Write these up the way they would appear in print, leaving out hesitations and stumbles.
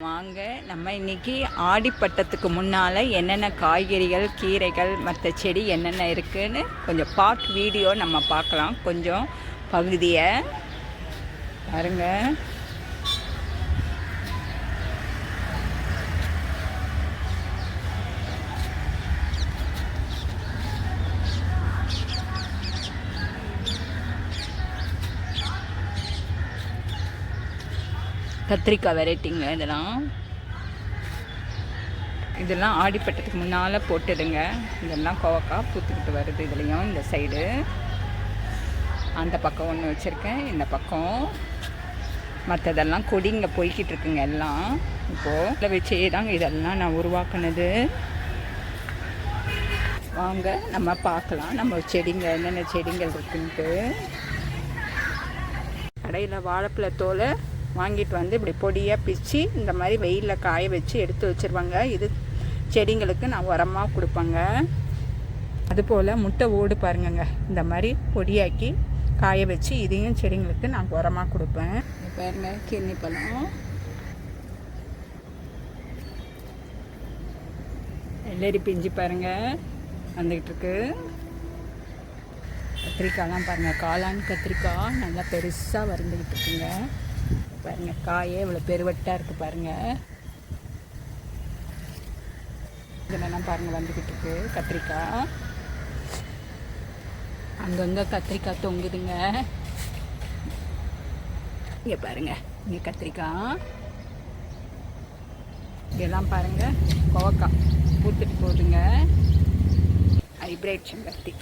வாங்க நம்ம இன்னைக்கு ஆடிப்பட்டத்துக்கு முன்னால் என்னென்ன காய்கறிகள் கீரைகள் மற்ற செடி என்னென்ன இருக்குதுன்னு கொஞ்சம் வீடியோ நம்ம பார்க்கலாம். கொஞ்சம் பகுதியை பாருங்க. கத்திரிக்காய் வெரைட்டிங்க இதெல்லாம் ஆடிப்பட்டத்துக்கு முன்னால் போட்டுடுங்க. இதெல்லாம் கோவக்காய் பூத்துக்கிட்டு வருது. இதுலேயும் இந்த சைடு அந்த பக்கம் ஒன்று வச்சுருக்கேன், இந்த பக்கம் மற்றதெல்லாம் கொடிங்க போய்கிட்டு இருக்குங்க. எல்லாம் இப்போது இதில் வச்சே தாங்க இதெல்லாம் நான் உருவாக்குனது. வாங்க நம்ம பார்க்கலாம் நம்ம செடிங்க என்னென்ன செடிகள் இருக்குன்ட்டு. கடையில் வாழைப்பழ தோலை வாங்கிட்டு வந்து இப்படி பொடியாக பிச்சு இந்த மாதிரி வெயிலில் காய வச்சு எடுத்து வச்சுருவாங்க. இது செடிங்களுக்கு நான் உரமாக கொடுப்பேங்க. அதுபோல் முட்டை ஓடு பாருங்கங்க, இந்த மாதிரி பொடியாக்கி காய வச்சு இதையும் செடிங்களுக்கு நான் உரமாக கொடுப்பேன். பாருங்க கிர்னி பழம், வெள்ளரி பிஞ்சு பாருங்கள் வந்துக்கிட்டு இருக்கு. கத்திரிக்காய்லாம் பாருங்கள், காளான் கத்திரிக்காய் நல்லா பெருசாக வந்துக்கிட்டு இருக்குங்க. பாருங்கள் காயே இவ்வளோ பெருவட்டாக இருக்குது பாருங்கள். இதெல்லாம் பாருங்கள் வந்துக்கிட்டு இருக்கு கத்திரிக்காய். அங்கங்கே கத்திரிக்காய் தொங்குதுங்க. இங்கே பாருங்கள் இங்கே கத்திரிக்காய். இதெல்லாம் பாருங்கள் கோவக்காய் பூத்துட்டு போகுதுங்க. ஹைப்ரைட் செம்பருத்தி.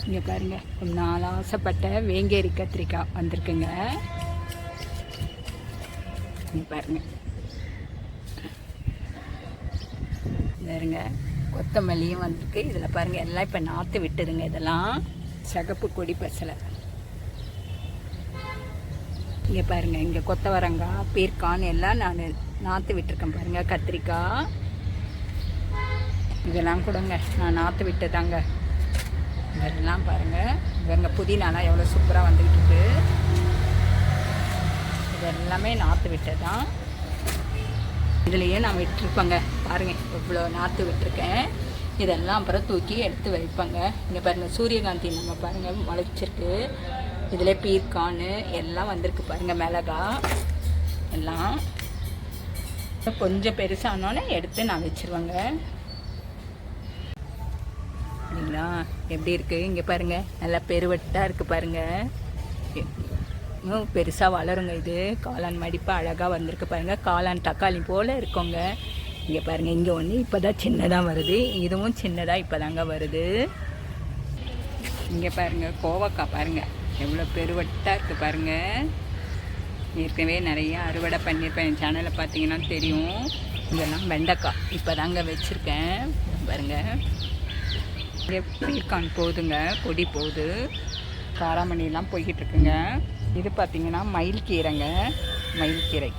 இங்கே பாருங்கள் ஒரு நாலு ஆசைப்பட்ட வேங்கேரி கத்திரிக்காய் வந்திருக்குங்க. இங்கே பாருங்கள் பாருங்க கொத்தமல்லியும் வந்திருக்கு. இதில் பாருங்கள் எல்லாம் இப்போ நாற்று விட்டுதுங்க. இதெல்லாம் சிகப்பு கொடி பசலை. இங்கே பாருங்கள் இங்கே கொத்தவரங்காய் பீர்க்கான் எல்லாம் நான் நாற்று விட்டுருக்கேன் பாருங்கள். கத்திரிக்காய் இதெல்லாம் கூடங்க நான் நாற்று விட்டுதாங்க. இதெல்லாம் பாருங்கள் இவங்க புதினாலாம் எவ்வளோ சூப்பராக வந்துக்கிட்டு இருக்கு. இது எல்லாமே நாற்று விட்டதான். இதுலேயே நான் விட்டுருப்பேங்க பாருங்கள் இவ்வளோ நாற்று விட்டுருக்கேன். இதெல்லாம் அப்புறம் தூக்கி எடுத்து வைப்பேங்க. இங்கே பாருங்கள் சூரியகாந்தி நம்ம பாருங்கள் முளைச்சிருக்கு. இதில் பீர்க்கான் எல்லாம் வந்திருக்கு பாருங்கள். மிளகா எல்லாம் கொஞ்சம் பெருசானோன்னே எடுத்து நான் வச்சுருவேங்க. சரிங்களா எப்படி இருக்குது இங்கே பாருங்கள் நல்லா பெருவட்டாக இருக்குது பாருங்கள். இன்னும் பெருசாக வளருங்க. இது காளான் மடிப்பாக அழகாக வந்திருக்கு பாருங்கள். காளான் தக்காளி போல் இருக்கோங்க. இங்கே பாருங்கள் இங்கே ஒன்று இப்போ தான் சின்னதாக வருது. இதுவும் சின்னதாக இப்போ தாங்க வருது. இங்கே பாருங்கள் கோவக்காய் பாருங்கள் எவ்வளோ பெருவட்டாக இருக்குது பாருங்கள். ஏற்கனவே நிறையா அறுவடை பண்ணியிருப்பேன். என் சேனலில் பார்த்தீங்கன்னா தெரியும். இதெல்லாம் வெண்டைக்காய் இப்போ தாங்க வச்சுருக்கேன் பாருங்கள். பீர்க்கான் போகுதுங்க, கொடி போகுது. காராமணிலாம் போய்கிட்டு இருக்குங்க. இது பார்த்திங்கன்னா மயில்கீரைங்க. மயில்கீரை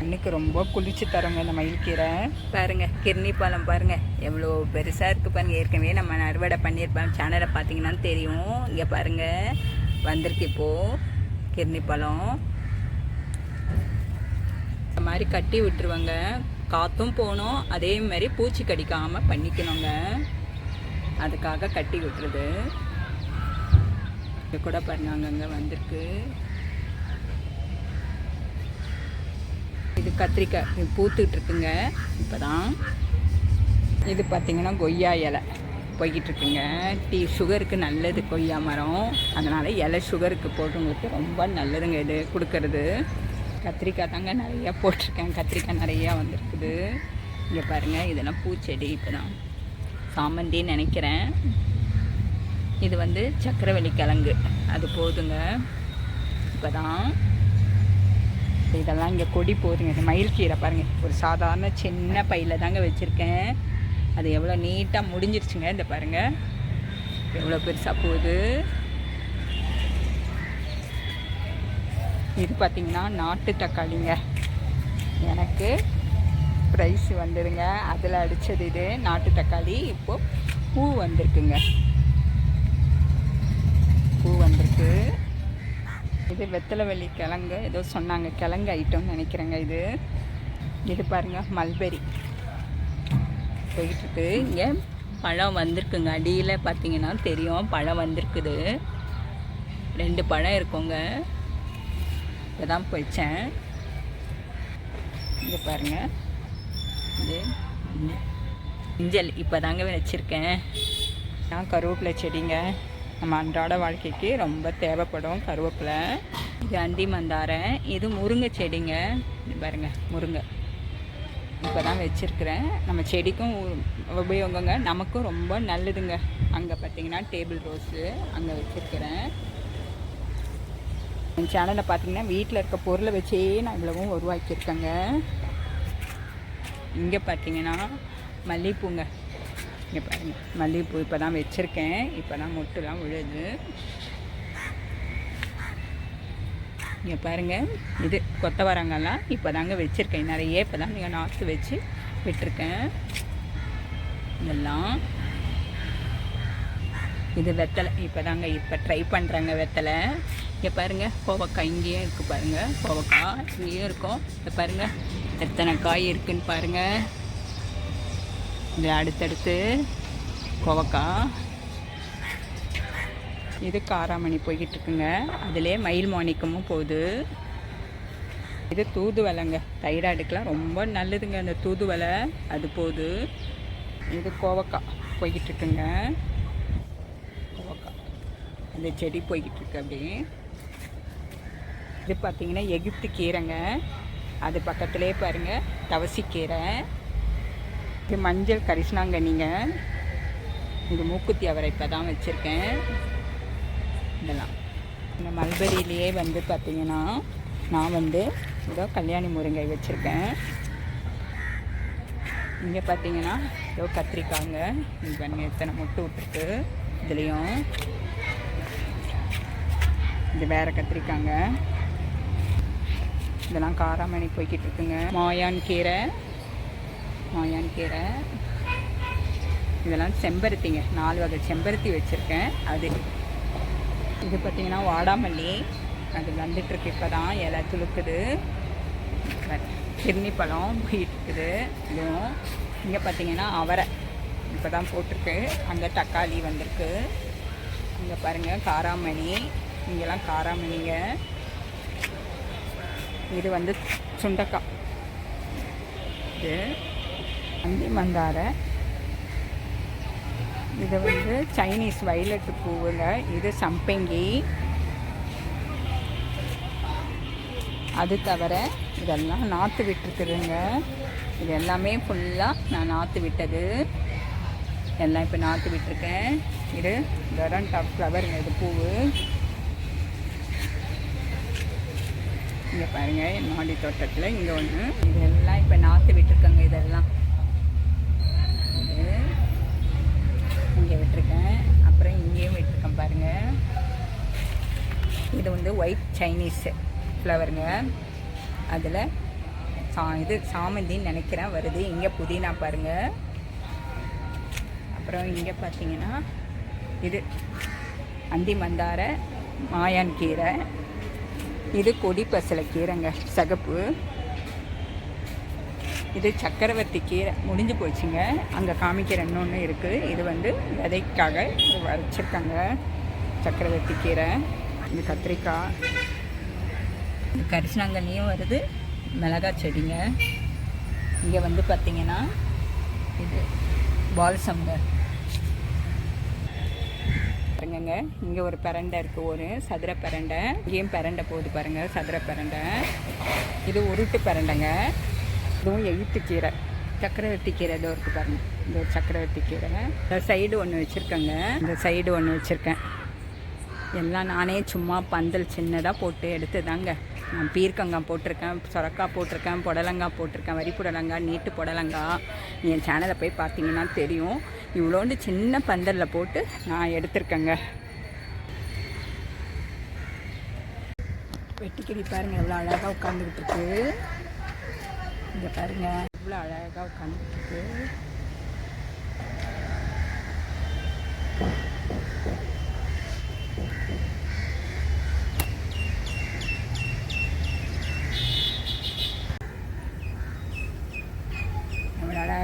இன்னைக்கு ரொம்ப குளிச்சு தரோங்க இந்த மயில்கீரை. பாருங்கள் கிர்னி பழம் பாருங்கள் எவ்வளோ பெருசாக இருக்குது பாருங்கள். ஏற்கனவே நம்ம அறுவடை பண்ணியிருப்பேன். சேனலை பார்த்தீங்கன்னா தெரியும். இங்கே பாருங்கள் வந்திருக்கு இப்போது கிர்னி பழம். இந்த மாதிரி கட்டி விட்டுருவாங்க. காற்றும் போகணும், அதே மாதிரி பூச்சி கடிக்காமல் பண்ணிக்கணுங்க. அதுக்காக கட்டி விட்டுருது. இது கூட பாருங்க அங்கங்கே வந்திருக்கு. இது கத்திரிக்காய் பூத்துக்கிட்டு இருக்குங்க இப்போ தான். இது பார்த்திங்கன்னா கொய்யா இலை போய்கிட்டு இருக்குங்க. சுகருக்கு நல்லது கொய்யா மரம். அதனால் இலை சுகருக்கு போடுறவங்களுக்கு ரொம்ப நல்லதுங்க இது கொடுக்கறது. கத்திரிக்காய் தாங்க நிறையா போட்டிருக்கேன். கத்திரிக்காய் நிறையா வந்திருக்குது. இங்கே பாருங்கள் இதெல்லாம் பூச்செடி இப்போ தான் சாமந்தின்னு நினைக்கிறேன். இது வந்து சக்கரவள்ளி கிழங்கு அது போதுங்க இப்போ தான். இதெல்லாம் இங்கே கொடி போதுங்க. இந்த மயில்கீரை பாருங்கள் ஒரு சாதாரண சின்ன பையில் தாங்க வச்சுருக்கேன். அது எவ்வளோ நீட்டாக முடிஞ்சிருச்சுங்க. இந்த பாருங்கள் எவ்வளோ பெருசாக போகுது. இது பார்த்திங்கன்னா நாட்டு தக்காளிங்க. எனக்கு ப்ரைஸ் வந்துடுங்க. அதில் அடித்தது இது நாட்டு தக்காளி. இப்போது பூ வந்திருக்குங்க. பூ வந்திருக்கு. இது வெத்தலைவள்ளி கிழங்கு ஏதோ சொன்னாங்க, கிழங்கு ஐட்டம்னு நினைக்கிறேங்க. இது பாருங்கள் மல்பெரி போயிட்டுருக்கு. இங்கே பழம் வந்திருக்குங்க, அடியில் பார்த்தீங்கன்னா தெரியும் பழம் வந்திருக்குது. 2 பழம் இருக்குங்க. இப்போ தான் போயிச்சேன். இங்கே பாருங்கள், இது இஞ்சல் இப்போ தாங்க வச்சுருக்கேன். நான் கருவேப்பிலை செடிங்க, நம்ம அன்றாட வாழ்க்கைக்கு ரொம்ப தேவைப்படும் கருவேப்பிலை. இது அந்தி மந்தாரம். இது முருங்கை செடிங்க. இது பாருங்கள் முருங்கை இப்போ தான் வச்சுருக்கிறேன். நம்ம செடிக்கும் உபயோகங்க, நமக்கும் ரொம்ப நல்லதுங்க. அங்கே பார்த்தீங்கன்னா டேபிள் ரோஸு அங்கே வச்சுருக்கிறேன். என் சேனலில் பார்த்தீங்கன்னா வீட்டில் இருக்க பொருளை வச்சே நான் இவ்வளவும் உருவாக்கியிருக்கேங்க. இங்கே பார்த்தீங்கன்னா மல்லிகைப்பூங்க. இங்கே பாருங்கள் மல்லிகைப்பூ இப்போ தான் வச்சுருக்கேன். இப்போ தான் மொட்டுலாம் விழுது. இங்கே பாருங்கள், இது கொத்தவரங்கெல்லாம் இப்போ தாங்க வச்சுருக்கேன். நிறைய இப்போ தான் நீங்கள் நாற்று வச்சு விட்டுருக்கேன். இதெல்லாம் இது வெத்தலை இப்போ தாங்க இப்போ ட்ரை பண்ணுறாங்க வெத்தலை. இங்கே பாருங்கள் கோவக்காய் இங்கேயும் இருக்குது பாருங்கள், கோவக்காய் இங்கேயும் இருக்கும். இங்கே பாருங்கள் எத்தனை காய் இருக்குதுன்னு பாருங்கள். இது அடுத்தடுத்து கோவக்காய். இது காராமணி போய்கிட்டு இருக்குங்க, அதிலே மயில் மாணிக்கமும் போகுது. இது தூதுவளைங்க, தைராய்டுக்கெலாம் ரொம்ப நல்லதுங்க அந்த தூதுவளை, அது போகுது. இது கோவக்காய் போய்கிட்டு இருக்குங்க, கோவக்காய் அந்த செடி போய்கிட்டு இருக்கு அப்படியே. இது பார்த்திங்கன்னா எகிப்து கீரைங்க, அது பக்கத்துலேயே பாருங்கள் தவசிக்கீரை. இது மஞ்சள் கரிசனாங்கண்ணிங்க. இது மூக்குத்தி அவரை இப்போ தான் வச்சுருக்கேன். இதெல்லாம் இந்த மல்பெரியிலேயே வந்து பார்த்திங்கன்னா நான் இதோ கல்யாணி முருங்கை வச்சுருக்கேன். இங்கே பார்த்தீங்கன்னா ஏதோ கத்திரிக்காங்க. இது பாருங்கள் எத்தனை மொட்டு விட்டுருக்கு. இதுலேயும் இது வேறு கத்திரிக்காங்க. இதெல்லாம் காராமணி போய்கிட்டு இருக்குங்க. மாயான் கீரை இதெல்லாம் செம்பருத்திங்க, 4 வகை செம்பருத்தி வச்சுருக்கேன். அது இது பார்த்திங்கன்னா வாடாமல்லி, அது வந்துட்டுருக்கு இப்போ தான் இலை துளுக்குது. கிர்னி பழம் போயிட்டுருக்குது. இதுவும் இங்கே பார்த்திங்கன்னா அவரை இப்போ தான் போட்டிருக்கு. அங்கே தக்காளி வந்திருக்கு. இங்கே பாருங்கள் காராமணி, இங்கெல்லாம் காராமணிங்க. இது சுண்டக்காய். இது அந்தி மந்தாரை. இது சைனீஸ் வயலட்டு பூவுங்க. இது சம்பங்கி. அது தவிர இதெல்லாம் நாற்று விட்டுருக்குதுங்க. இது எல்லாமே ஃபுல்லாக நான் நாற்று விட்டது. எல்லாம் இப்போ நாற்று விட்டுருக்கேன். இது கரண்ட் ஆஃப் ஃப்ளவருங்க, இது பூவு. இங்கே பாருங்கள் என் மாடி தோட்டத்தில் இங்கே ஒன்று. இதெல்லாம் இப்போ நாற்று விட்டுருக்கேங்க. இதெல்லாம் இங்கே விட்டுருக்கேன். அப்புறம் இங்கேயும் விட்டுருக்கேன் பாருங்கள். இது ஒயிட் சைனீஸ் ஃப்ளவருங்க. அதில் இது சாமந்தின்னு நினைக்கிறேன் வருது. இங்கே புதினா பாருங்கள். அப்புறம் இங்கே பார்த்தீங்கன்னா இது அந்தி மந்தாரை, மாயான் கீரை. இது கொடி பசலை கீரைங்க, சகப்பு. இது சக்கரவர்த்தி கீரை முடிஞ்சு போச்சுங்க. அங்கே காமிக்கிற இன்னொன்று இருக்குது. இது விதைக்காக வச்சுருக்காங்க சக்கரவர்த்தி கீரை. இது கத்திரிக்காய். இது கரிசனாங்கண்ணியும் வருது, மிளகாய் செடிங்க. இங்கே பார்த்திங்கன்னா இது பால்சம்ங்க. பாருங்க இங்கே ஒரு பிரண்டை இருக்குது, ஒரு சதுர பிரண்டை. இங்கேயும் பிரண்டை போகுது பாருங்கள், சதுர பிரண்டை. இது உருட்டு பிரண்டைங்க. இதுவும் எகிப்து கீரை, சக்கரவர்த்தி கீரை ஏதோ இருக்குது பாருங்கள். இந்த சக்கரவர்த்தி கீரை. இந்த சைடு ஒன்று வச்சுருக்கேங்க, இந்த சைடு ஒன்று வச்சுருக்கேன். எல்லாம் நானே சும்மா பந்தல் சின்னதாக போட்டு எடுத்து தாங்க. நான் பீர்க்கங்காய் போட்டிருக்கேன், சொரக்காய் போட்டிருக்கேன், புடலங்காய் போட்டிருக்கேன், வரி புடலங்காய், நீட்டு புடலங்காய். என் சேனலை போய் பார்த்தீங்கன்னா தெரியும். இவ்வளோண்டு சின்ன பந்தலில் போட்டு நான் எடுத்திருக்கேங்க. வெட்டிக்கிளி பாருங்கள் எவ்வளோ அழகாக உட்காந்துக்கிட்டு இருக்கு. இங்கே பாருங்கள் எவ்வளோ அழகாக உட்காந்துக்கிட்டு இருக்கு.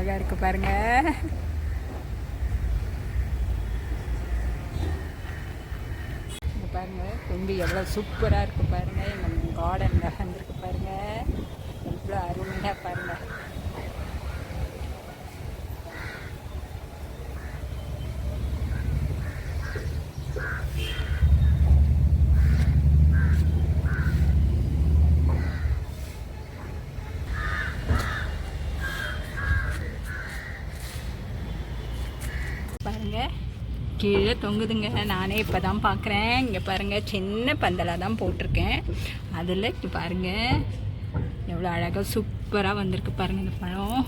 அழகாக இருக்குது பாருங்க. இங்கே பாருங்கள் கொண்டு எவ்வளோ சூப்பராக இருக்குது பாருங்கள். எங்கள் கார்டனில் வந்துருக்கு பாருங்கள், எவ்வளோ அருமையாக பாருங்கள். பாருங்கள் கீழே தொங்குதுங்க. நானே இப்போ தான் பார்க்குறேன். இங்கே பாருங்கள் சின்ன பந்தலாக தான் போட்டிருக்கேன். அதில் பாருங்கள் எவ்வளோ அழகாக சூப்பராக வந்திருக்கு பாருங்கள் இந்த பழம்.